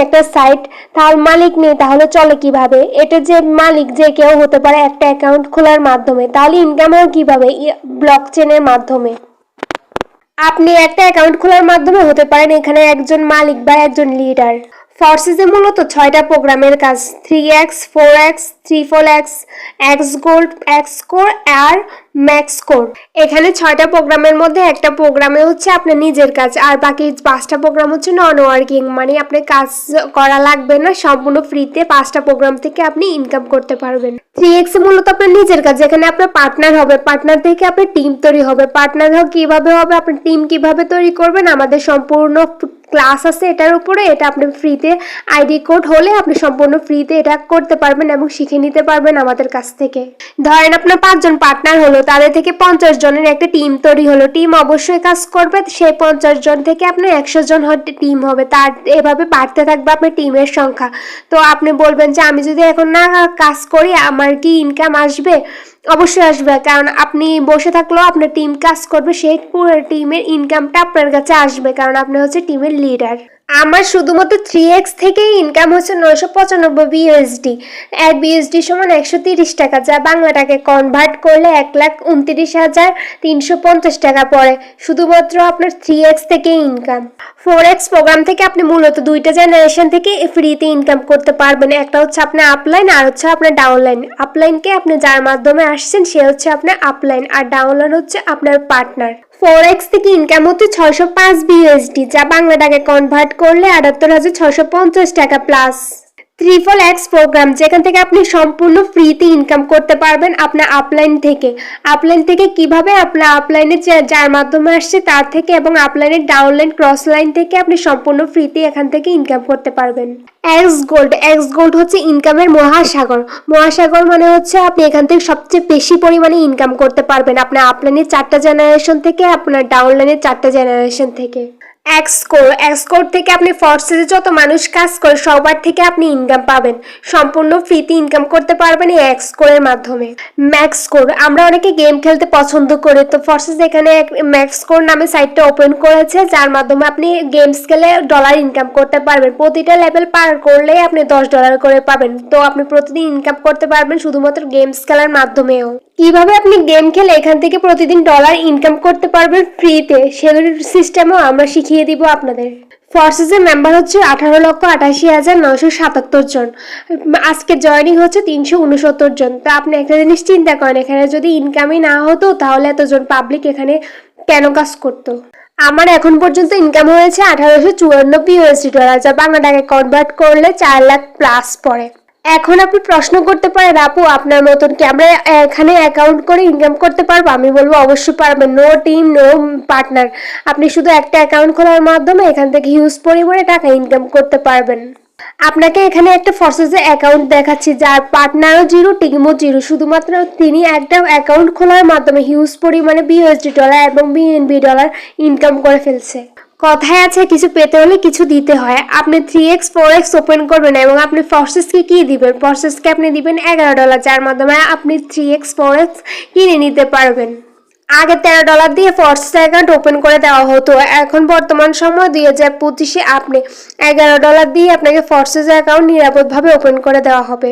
একটা সাইট, তার মালিক নেই, তাহলে চলে কিভাবে? এটা যে মালিক যে কেউ হতে পারে একটা অ্যাকাউন্ট খোলার মাধ্যমে, তাহলে ইনকাম হয় কিভাবে? ব্লক চেনের মাধ্যমে। আপনি একটা অ্যাকাউন্ট খোলার মাধ্যমে হতে পারেন এখানে একজন মালিক বা একজন লিডার। ফর্সেসে মূলত 6টা প্রোগ্রামের কাজ, 3x, 4x, 3x, X gold, X core আর ম্যাক্স কোর। এখানে 6টা প্রোগ্রামের মধ্যে একটা প্রোগ্রামে হচ্ছে আপনার নিজের কাজ, আর বাকি 5টা প্রোগ্রাম হচ্ছে নন ওয়ার্কিং, মানে আপনি কাজ করা লাগবে না, সম্পূর্ণ ফ্রিতে 5টা প্রোগ্রাম থেকে আপনি ইনকাম করতে পারবেন। 3x মূলত আপনার নিজের কাজ, যেখানে আপনার পার্টনার হবে, পার্টনার থেকে আপনার টিম তৈরি হবে। পার্টনার কিভাবে হবে, আপনার টিম কিভাবে তৈরি করবেন, আমাদের সম্পূর্ণ ক্লাস আছে এটার উপরে। এটা আপনি ফ্রিতে আইডি কোড হলে আপনি সম্পূর্ণ ফ্রিতে এটা করতে পারবেন এবং শিখে নিতে পারবেন আমাদের কাছ থেকে। ধরেন আপনার 5 জন পার্টনার হলো, তাদের থেকে 50 জনের একটা টিম তৈরি হলো। টিম অবশ্যই কাজ করবে, সেই 50 জন থেকে আপনার 100 জন টিম হবে, তার এভাবে বাড়তে থাকবে আপনার টিমের সংখ্যা। তো আপনি বলবেন যে আমি যদি এখন না কাজ করি আমার কি ইনকাম আসবে? অবশ্যই আসবে, কারণ আপনি বসে থাকলেও আপনার টিম কাজ করবে, সেই পুরো টিমের ইনকামটা আপনার কাছে আসবে, কারণ আপনি হচ্ছে টিমের লিডার। আমার শুধুমাত্র 3x থেকে ইনকাম হচ্ছে 995 বিএসডি। 1 বিএসডি সমান 130 টাকা, যা বাংলা টাকায় কনভার্ট করলে 1,29,350 টাকা পড়ে, শুধুমাত্র আপনার 3x থেকে ইনকাম। 4x প্রোগ্রাম থেকে আপনি মূলত 2টা জেনারেশন থেকে ফ্রিতে ইনকাম করতে পারবেন। একটা হচ্ছে আপনার আপলাইন আর হচ্ছে আপনার ডাউনলাইন। আপলাইনকে আপনি যার মাধ্যমে আসছেন সে হচ্ছে আপনার আপলাইন, আর ডাউনলাইন হচ্ছে আপনার পার্টনার। 4x থেকে ইনকাম হচ্ছে 605 বিএসডি, যা বাংলা টাকায় কনভার্ট করলে 78,650 টাকা প্লাস। 3x প্রোগ্রাম, যেখান থেকে আপনি সম্পূর্ণ ফ্রিতে ইনকাম করতে পারবেন আপনার আপলাইন থেকে। আপলাইন থেকে কিভাবে? আপনার আপলাইনে যার মাধ্যমে আসছে তার থেকে, এবং আপলাইনের ডাউনলাইন ক্রস লাইন থেকে আপনি সম্পূর্ণ ফ্রিতে এখান থেকে ইনকাম করতে পারবেন। এক্স গোল্ড, এক্স গোল্ড হচ্ছে ইনকামের মহাসাগর। মহাসাগর মানে হচ্ছে আপনি এখান থেকে সবচেয়ে বেশি পরিমাণে ইনকাম করতে পারবেন আপনার আপলাইনের 4টা জেনারেশন থেকে, আপনার ডাউনলাইনের 4টা জেনারেশন থেকে। এক্সকোর, এক্সকোর থেকে আপনি ফর্সেসে যত মানুষ কাজ করে সবার থেকে আপনি ইনকাম পাবেন, সম্পূর্ণ ফ্রিতে ইনকাম করতে পারবেন এই এক্সকোরের মাধ্যমে। ম্যাক্সকোর, আমরা অনেকে গেম খেলতে পছন্দ করি, তো ফর্সেস এখানে ম্যাক্সকোর নামে সাইটটা ওপেন করেছে, যার মাধ্যমে আপনি গেমস খেলে ডলার ইনকাম করতে পারবেন। প্রতিটা লেভেল পার করলে আপনি $10 করে পাবেন, তো আপনি প্রতিদিন ইনকাম করতে পারবেন শুধুমাত্র গেমস খেলার মাধ্যমেও। কিভাবে আপনি গেম খেলে এখান থেকে প্রতিদিন ডলার ইনকাম করতে পারবেন ফ্রিতে, সেগুলির সিস্টেমও আমরা শিখিয়ে দিব আপনাদের। ফর্সেসের মেম্বার হচ্ছে 18,88,977 জন। আজকে জয়েনিং হচ্ছে 369 জন। তো আপনি একটা জিনিস চিন্তা করেন, এখানে যদি ইনকামই না হতো তাহলে এতজন পাবলিক এখানে কেন কাজ করতো? আমার এখন পর্যন্ত ইনকাম হয়েছে 1854 বিএসডি ডলার, যা বাংলা টাকায় কনভার্ট করলে 4 লাখ প্লাস পড়ে। এখন আপনি প্রশ্ন করতে পারেন, আপু আপনার মতন কি আমরা এখানে অ্যাকাউন্ট করে ইনকাম করতে পারবো? আমি বলবো অবশ্যই পারবেন। নো টিম, নো পার্টনার, আপনি শুধু একটা অ্যাকাউন্ট খোলার মাধ্যমে এখান থেকে হিউজ পরিমাণে টাকা ইনকাম করতে পারবেন। আপনাকে এখানে একটা ফর্সেসে অ্যাকাউন্ট দেখাচ্ছি, যার পার্টনারও জিরো, টিমও জিরো, শুধুমাত্র তিনি একটা অ্যাকাউন্ট খোলার মাধ্যমে হিউজ পরিমাণে বিএসডি ডলার এবং বিএনবি ডলার ইনকাম করে ফেলছে। কথায় আছে কিছু পেতে হলে কিছু দিতে হয়। আপনি 3x 4x ওপেন করবেন এবং আপনি ফর্সেসকে কি দিবেন? ফর্সেসকে আপনি দিবেন $11, যার মাধ্যমে আপনি 3x 4x কিনে নিতে পারবেন। আগে $13 দিয়ে ফর্সেস অ্যাকাউন্ট ওপেন করে দেওয়া হতো, এখন বর্তমান সময় 2025-এ আপনি $11 দিয়ে আপনাকে ফর্সেস অ্যাকাউন্ট নিরাপদভাবে ওপেন করে দেওয়া হবে।